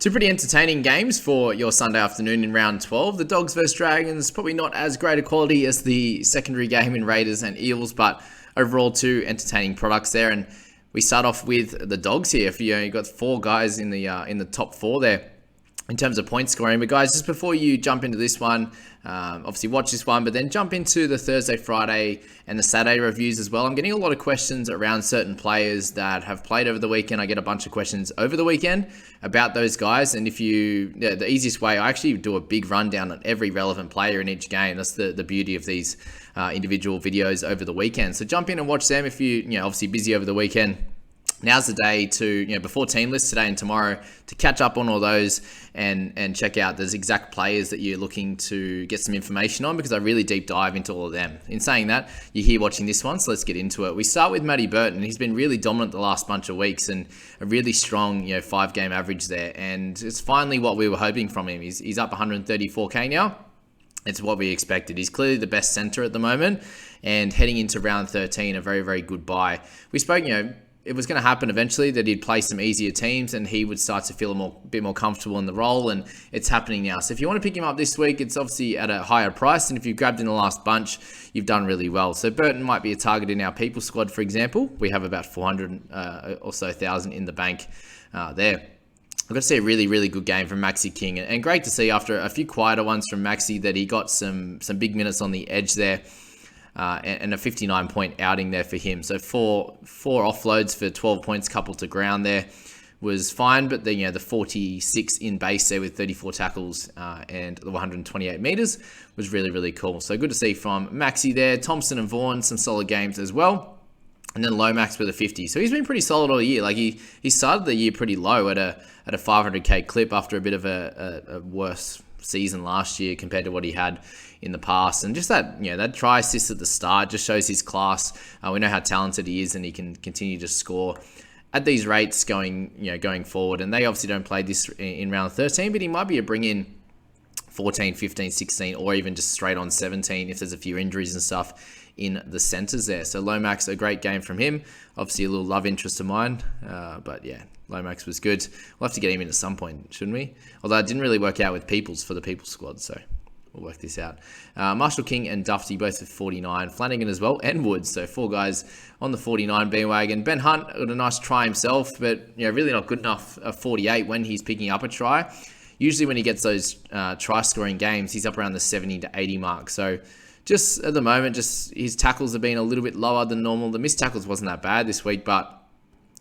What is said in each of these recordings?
Two pretty entertaining games for your Sunday afternoon in round 12. The Dogs versus Dragons, probably not as great a quality as the secondary game in Raiders and Eels, but overall two entertaining products there. And we start off with the Dogs here. You've got four guys in the top four there in terms of point scoring. But guys, just before you jump into this one, obviously watch this one, but then jump into the Thursday, Friday, and the Saturday reviews as well. I'm getting a lot of questions around certain players that have played over the weekend. I get a bunch of questions over the weekend about those guys. And the easiest way, I actually do a big rundown on every relevant player in each game. That's the beauty of these individual videos over the weekend. So jump in and watch them if you're obviously busy over the weekend. Now's the day to, before team lists today and tomorrow, to catch up on all those and check out those exact players that you're looking to get some information on, because I really deep dive into all of them. In saying that, you're here watching this one, so let's get into it. We start with Matty Burton. He's been really dominant the last bunch of weeks and a really strong, 5-game average there. And it's finally what we were hoping from him. He's up 134K now. It's what we expected. He's clearly the best center at the moment, and heading into round 13, a very, very good buy. We spoke, it was going to happen eventually that he'd play some easier teams and he would start to feel a bit more comfortable in the role, and it's happening now. So if you want to pick him up this week, it's obviously at a higher price, and if you grabbed in the last bunch, you've done really well. So Burton might be a target in our people squad, for example. We have about 400 or so thousand in the bank there. I've got to see a really, really good game from Maxi King, and great to see after a few quieter ones from Maxi that he got some big minutes on the edge there. And a 59-point outing there for him. So four offloads for 12 points coupled to ground there was fine, but the 46 in base there with 34 tackles and the 128 meters was really, really cool. So good to see from Maxi there. Thompson and Vaughan, some solid games as well. And then Lomax with a 50. So he's been pretty solid all year. Like he started the year pretty low at a 500K clip after a bit of a worse season last year compared to what he had in the past. And just that try assist at the start just shows his class. We know how talented he is, and he can continue to score at these rates going forward. And they obviously don't play this in round 13, but he might be a bring in 14, 15, 16, or even just straight on 17 if there's a few injuries and stuff in the centers there. So Lomax, a great game from him. Obviously a little love interest of mine, but yeah, Lomax was good. We'll have to get him in at some point, shouldn't we? Although it didn't really work out with Peoples for the Peoples squad, so we'll work this out. Marshall King and Dufty both with 49. Flanagan as well, and Woods. So four guys on the 49 bandwagon. Ben Hunt got a nice try himself, but really not good enough 48 when he's picking up a try. Usually when he gets those try-scoring games, he's up around the 70 to 80 mark. So just at the moment, just his tackles have been a little bit lower than normal. The missed tackles wasn't that bad this week, but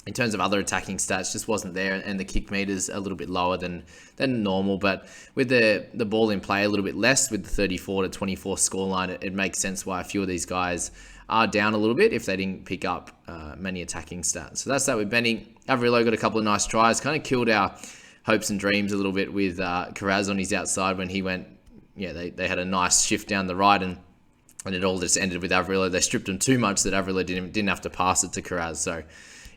in terms of other attacking stats, just wasn't there, and the kick meters a little bit lower than normal. But with the ball in play a little bit less, with the 34 to 24 scoreline, it makes sense why a few of these guys are down a little bit if they didn't pick up many attacking stats. So that's that with Benny. Averillo got a couple of nice tries, kind of killed our hopes and dreams a little bit with Carraz on his outside when he went. They had a nice shift down the right, and it all just ended with Averillo. They stripped him too much that Averillo didn't have to pass it to Carraz. So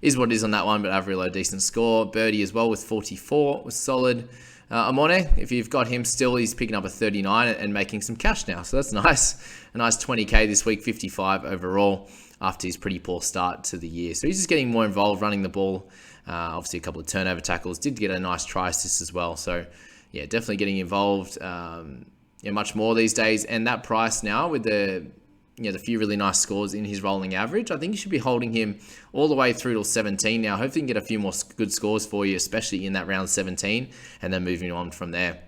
is what it is on that one, but Averillo, decent score. Birdie as well with 44 was solid. Amone, if you've got him still, he's picking up a 39 and making some cash now. So that's nice. A nice 20K this week, 55 overall after his pretty poor start to the year. So he's just getting more involved running the ball. Obviously a couple of turnover tackles. Did get a nice try assist as well. So yeah, definitely getting involved much more these days. And that price now with the few really nice scores in his rolling average, I think you should be holding him all the way through till 17 now. Hopefully you can get a few more good scores for you, especially in that round 17, and then moving on from there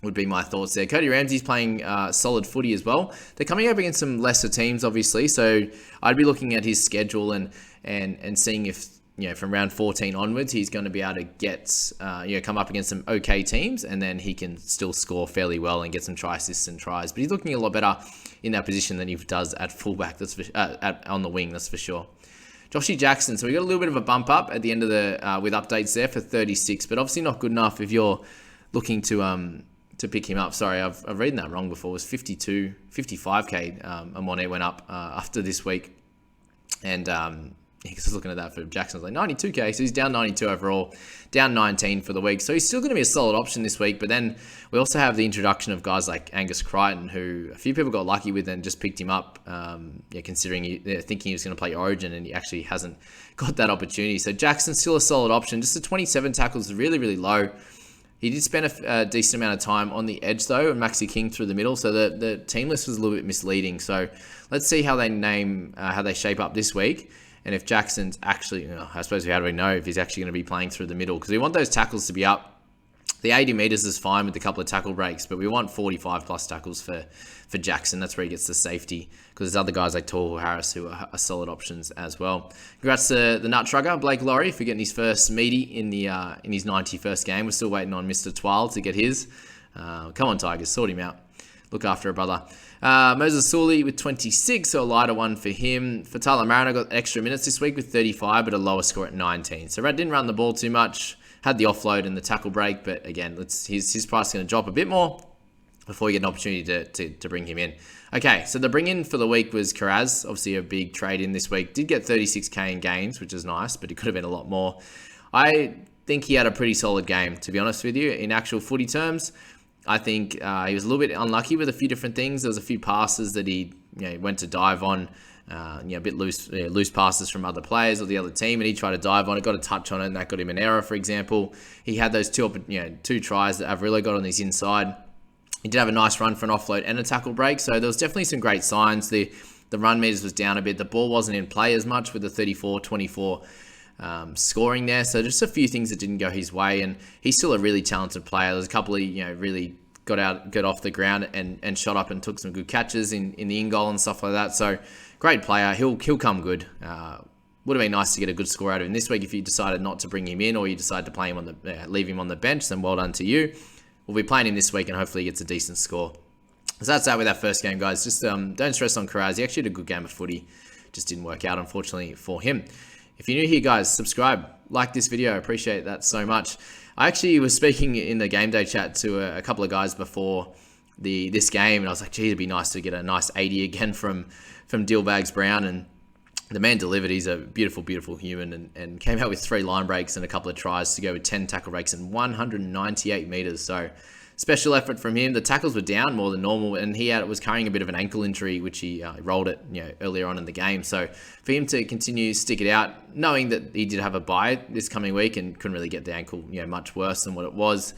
would be my thoughts there. Cody Ramsey's playing solid footy as well. They're coming up against some lesser teams, obviously, so I'd be looking at his schedule and seeing if from round 14 onwards, he's going to be able to get, come up against some okay teams, and then he can still score fairly well and get some try assists and tries. But he's looking a lot better in that position than he does at fullback. That's on the wing, that's for sure. Joshy Jackson. So we got a little bit of a bump up at the end of the with updates there for 36, but obviously not good enough if you're looking to pick him up. Sorry, I've read that wrong before. It was 55K. Amone went up after this week, and I was looking at that for Jackson. I was like 92K, so he's down 92 overall, down 19 for the week. So he's still going to be a solid option this week. But then we also have the introduction of guys like Angus Crichton, who a few people got lucky with and just picked him up, considering thinking he was going to play Origin, and he actually hasn't got that opportunity. So Jackson's still a solid option. Just the 27 tackles is really, really low. He did spend a decent amount of time on the edge, though, and Maxi King through the middle, so the team list was a little bit misleading. So let's see how they shape up this week, and if Jackson's actually, I suppose how do we know if he's actually going to be playing through the middle? Because we want those tackles to be up. The 80 metres is fine with a couple of tackle breaks, but we want 45 plus tackles for Jackson. That's where he gets the safety, because there's other guys like Tohu Harris who are solid options as well. Congrats to the nut trucker, Blake Laurie, for getting his first meaty in his 91st game. We're still waiting on Mr. Twile to get his. Come on, Tigers, sort him out. Look after a brother. Moses Sully with 26, so a lighter one for him. For Tyler Mariner, got extra minutes this week with 35, but a lower score at 19. So Rad didn't run the ball too much. Had the offload and the tackle break, but again, his price is going to drop a bit more before you get an opportunity to bring him in. Okay, so the bring in for the week was Karaz, obviously a big trade in this week. Did get 36k in gains, which is nice, but it could have been a lot more. I think he had a pretty solid game, to be honest with you. In actual footy terms, I think he was a little bit unlucky with a few different things. There was a few passes that he went to dive on. A bit loose passes from other players or the other team, and he tried to dive on it, got a touch on it, and that got him an error, for example. He had those two tries that Averillo got on his inside. He did have a nice run for an offload and a tackle break, so there was definitely some great signs. The run meters was down a bit. The ball wasn't in play as much with the 34-24 scoring there, so just a few things that didn't go his way, and he's still a really talented player. There's a couple of, really got off the ground and shot up and took some good catches in the in-goal and stuff like that, so great player. He'll come good. Would have been nice to get a good score out of him this week if you decided not to bring him in, or you decided to play him leave him on the bench. Then well done to you. We'll be playing him this week, and hopefully he gets a decent score. So that's that with our first game, guys. Just don't stress on Karaz. He actually had a good game of footy. Just didn't work out, unfortunately, for him. If you're new here, guys, subscribe, like this video. I appreciate that so much. I actually was speaking in the game day chat to a couple of guys before this game, and I was like, gee, it'd be nice to get a nice 80 again from Dillbags Brown, and the man delivered. He's a beautiful, beautiful human, and came out with 3 line breaks and a couple of tries to go with 10 tackle breaks and 198 meters. So special effort from him. The tackles were down more than normal, and he was carrying a bit of an ankle injury, which he rolled it earlier on in the game. So for him to continue stick it out, knowing that he did have a bye this coming week and couldn't really get the ankle much worse than what it was,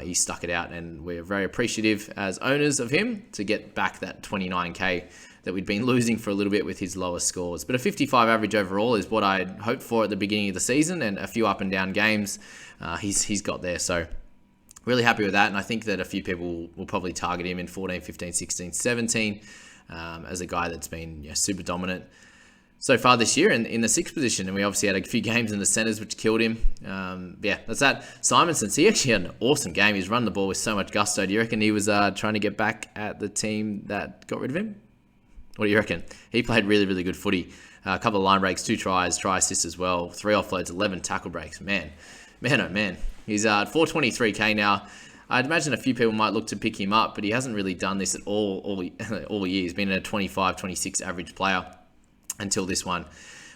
he stuck it out, and we're very appreciative as owners of him to get back that 29k that we'd been losing for a little bit with his lower scores. But a 55 average overall is what I'd hoped for at the beginning of the season, and a few up and down games he's got there. So really happy with that, and I think that a few people will probably target him in 14, 15, 16, 17 as a guy that's been super dominant so far this year in the 6th position. And we obviously had a few games in the centres which killed him. That's that. Simonson, he actually had an awesome game. He's run the ball with so much gusto. Do you reckon he was trying to get back at the team that got rid of him? What do you reckon? He played really, really good footy. A couple of line breaks, 2 tries, try assists as well, 3 offloads, 11 tackle breaks. Man, oh man. He's at 423k now. I'd imagine a few people might look to pick him up, but he hasn't really done this at all year. He's been a 25, 26 average player until this one.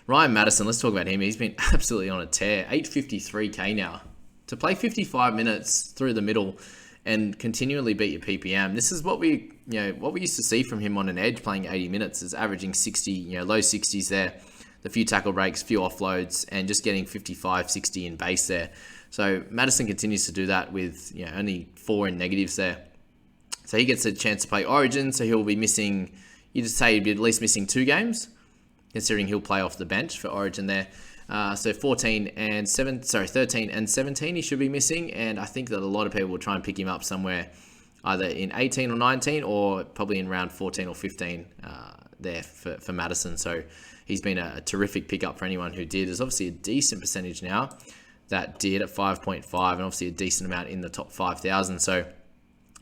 Ryan Madison, let's talk about him. He's been absolutely on a tear. 853k now. To play 55 minutes through the middle and continually beat your PPM. This is what we used to see from him on an edge playing 80 minutes, is averaging 60, low 60s there. The few tackle breaks, few offloads, and just getting 55, 60 in base there. So Madison continues to do that with only 4 in negatives there. So he gets a chance to play Origin, so he'll be missing, you just say he'd be at least missing 2 games, considering he'll play off the bench for Origin there. So 13 and 17 he should be missing, and I think that a lot of people will try and pick him up somewhere either in 18 or 19, or probably in round 14 or 15 there for Madison. So he's been a terrific pickup for anyone who did. There's obviously a decent percentage now that did at 5.5, and obviously a decent amount in the top 5,000. So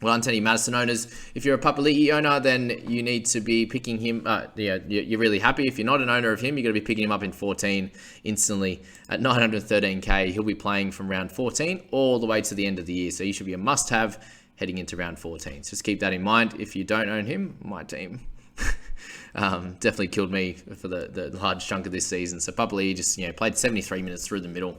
well done to any Madison owners. If you're a Papali'i owner, then you need to be picking him. You're really happy. If you're not an owner of him, you're going to be picking him up in 14 instantly at 913k. He'll be playing from round 14 all the way to the end of the year. So you should be a must-have heading into round 14. So just keep that in mind. If you don't own him, my team definitely killed me for the large chunk of this season. So Papali'i just played 73 minutes through the middle.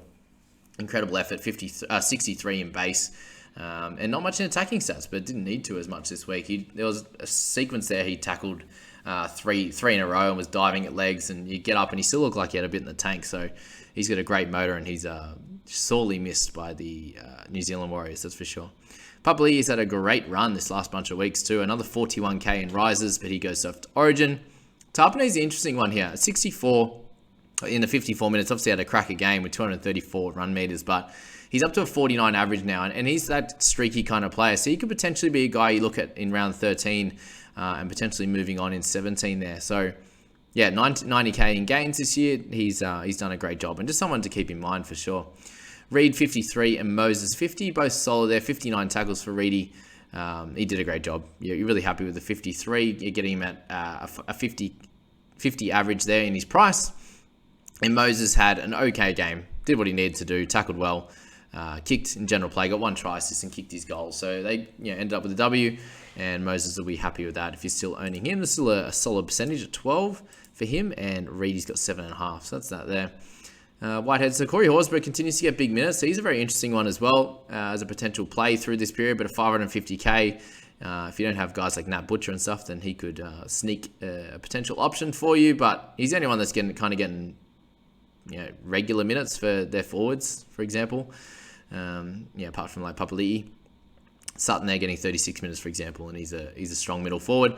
Incredible effort, 63 in base. And not much in attacking stats, but didn't need to as much this week. There was a sequence there he tackled three in a row and was diving at legs, and you get up and he still looked like he had a bit in the tank. So he's got a great motor, and he's sorely missed by the New Zealand Warriors, that's for sure. Papali'i's had a great run this last bunch of weeks too. Another 41k in rises, but he goes off to Origin. Tapane's the interesting one here. 64 in the 54 minutes. Obviously had a cracker game with 234 run meters, but he's up to a 49 average now, and he's that streaky kind of player. So he could potentially be a guy you look at in round 13 and potentially moving on in 17 there. So yeah, 90k in gains this year. He's done a great job, and just someone to keep in mind for sure. Reed 53 and Moses 50, both solid there. 59 tackles for Reedy. He did a great job. You're really happy with the 53. You're getting him at a 50 average there in his price. And Moses had an okay game. Did what he needed to do. Tackled well. Kicked in general play. Got 1 try assist and kicked his goal. So they ended up with a W. And Moses will be happy with that if you're still owning him. There's still a solid percentage at 12 for him. And Reedy's got 7.5. So that's that there. Whitehead. So Corey Horsburgh continues to get big minutes. So he's a very interesting one as well as a potential play through this period. But a 550k, if you don't have guys like Nat Butcher and stuff, then he could sneak a potential option for you. But he's the only one that's getting regular minutes for their forwards, for example. Apart from like Papali'i. Sutton there getting 36 minutes, for example, and he's a strong middle forward.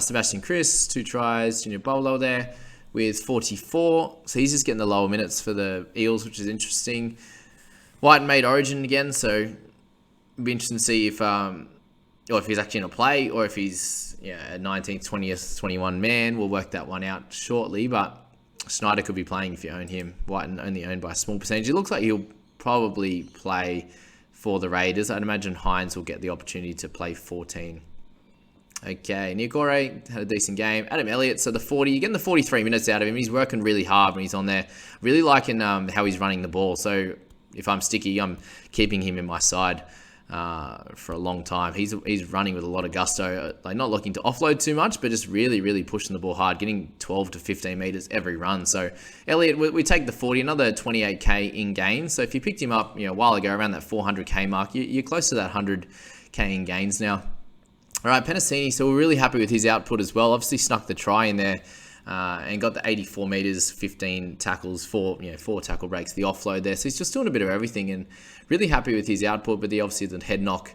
Sebastian Chris, 2 tries. Junior Bolo there with 44. So he's just getting the lower minutes for the Eels, which is interesting. White made Origin again, so it'll be interesting to see if he's actually in a play or if he's a 19th, 20th, 21 man. We'll work that one out shortly, but Schneider could be playing if you own him. White only owned by a small percentage. It looks like he'll probably play for the Raiders. I'd imagine Hines will get the opportunity to play 14. Okay, Niokore had a decent game. Adam Elliott, so the 40, you're getting the 43 minutes out of him. He's working really hard when he's on there. Really liking how he's running the ball. So if I'm sticky, I'm keeping him in my side for a long time. He's running with a lot of gusto, like not looking to offload too much, but just really, really pushing the ball hard, getting 12 to 15 meters every run. So Elliott, we take the 40, another 28k in gains. So if you picked him up a while ago around that 400k mark, you're close to that 100k in gains now. All right, Penasini, so we're really happy with his output as well. Obviously snuck the try in there and got the 84 meters, 15 tackles, 4 tackle breaks, the offload there. So he's just doing a bit of everything and really happy with his output, but obviously the head knock,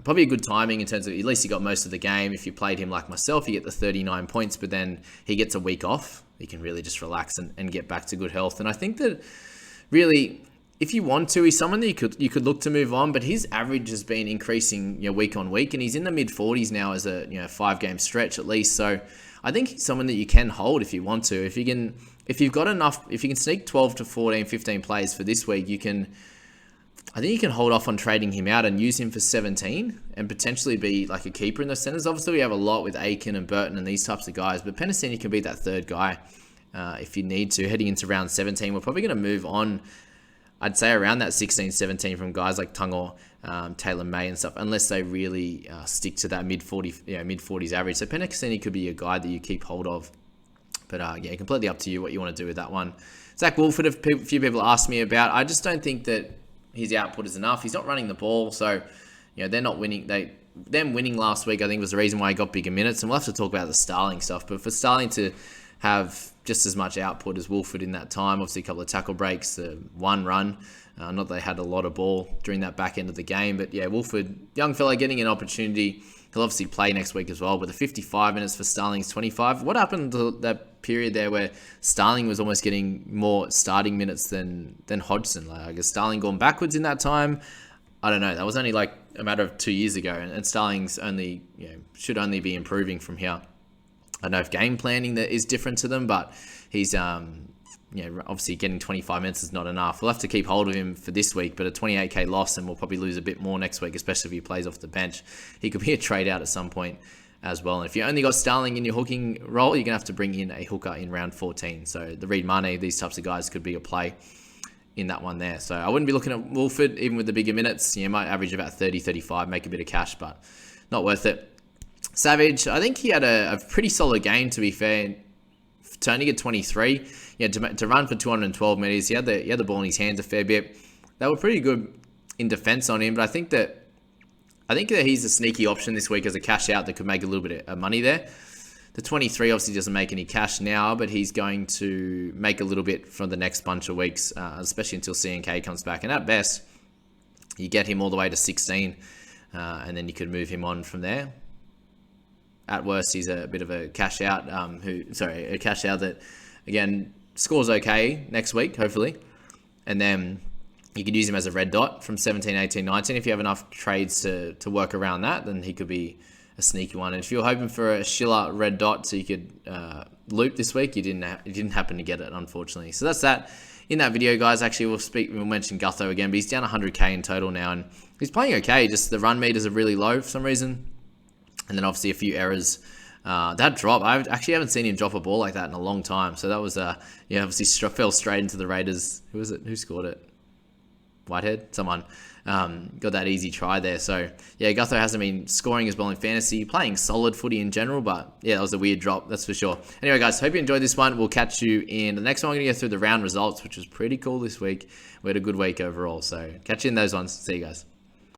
probably a good timing in terms of at least he got most of the game. If you played him like myself, you get the 39 points, but then he gets a week off. He can really just relax and get back to good health. And I think that really, if you want to, he's someone that you could look to move on, but his average has been increasing week on week, and he's in the mid 40s now as a 5-game stretch at least. So I think he's someone that you can hold if you want to. If you can sneak 12 to 14, 15 plays for this week, I think you can hold off on trading him out and use him for 17 and potentially be like a keeper in the centers. Obviously, we have a lot with Aiken and Burton and these types of guys, but Penasini can be that third guy if you need to. Heading into round 17, we're probably going to move on, I'd say around that 16, 17 from guys like Tungor, Taylor May and stuff, unless they really stick to that mid 40s average. So Penasini could be a guy that you keep hold of. But completely up to you what you want to do with that one. Zach Wolford, a few people asked me about. I just don't think that his output is enough. He's not running the ball, so they're not winning. Them winning last week, I think, was the reason why he got bigger minutes. And we'll have to talk about the Starling stuff. But for Starling to have just as much output as Wolford in that time, obviously a couple of tackle breaks, one run. Not that they had a lot of ball during that back end of the game, but Wolford, young fella getting an opportunity. He'll obviously play next week as well, but the 55 minutes for Starling's 25. What happened to that period there where Starling was almost getting more starting minutes than Hodgson? Like, I guess Starling gone backwards in that time. I don't know. That was only like a matter of 2 years ago, and Starling's only should only be improving from here. I don't know if game planning that is different to them, but he's obviously getting 25 minutes is not enough. We'll have to keep hold of him for this week, but a 28k loss, and we'll probably lose a bit more next week, especially if he plays off the bench. He could be a trade out at some point as well. And if you only got Starling in your hooking role, you're going to have to bring in a hooker in round 14. So the Reed Mane, these types of guys could be a play in that one there. So I wouldn't be looking at Wolford, even with the bigger minutes. You might average about 30, 35, make a bit of cash, but not worth it. Savage, I think he had a pretty solid game, to be fair. To only get 23, to run for 212 meters, he had the ball in his hands a fair bit. They were pretty good in defense on him, but I think that he's a sneaky option this week as a cash out that could make a little bit of money there. The 23 obviously doesn't make any cash now, but he's going to make a little bit for the next bunch of weeks, especially until CNK comes back. And at best, you get him all the way to 16, and then you could move him on from there. At worst, he's a bit of a cash out, a cash out that, again, scores okay next week, hopefully. And then you could use him as a red dot from 17, 18, 19. If you have enough trades to work around that, then he could be a sneaky one. And if you're hoping for a Schiller red dot so you could loop this week, you didn't happen to get it, unfortunately. So that's that. In that video, guys, actually, we'll mention Gutho again, but he's down 100k in total now, and he's playing okay. Just the run meters are really low for some reason. And then obviously a few errors. That drop, I actually haven't seen him drop a ball like that in a long time. So that was, obviously fell straight into the Raiders. Who was it? Who scored it? Whitehead? Someone. Got that easy try there. So, yeah, Gutho hasn't been scoring as well in fantasy. Playing solid footy in general, but, yeah, that was a weird drop, that's for sure. Anyway, guys, hope you enjoyed this one. We'll catch you in the next one. I'm going to go through the round results, which was pretty cool this week. We had a good week overall. So, catch you in those ones. See you guys.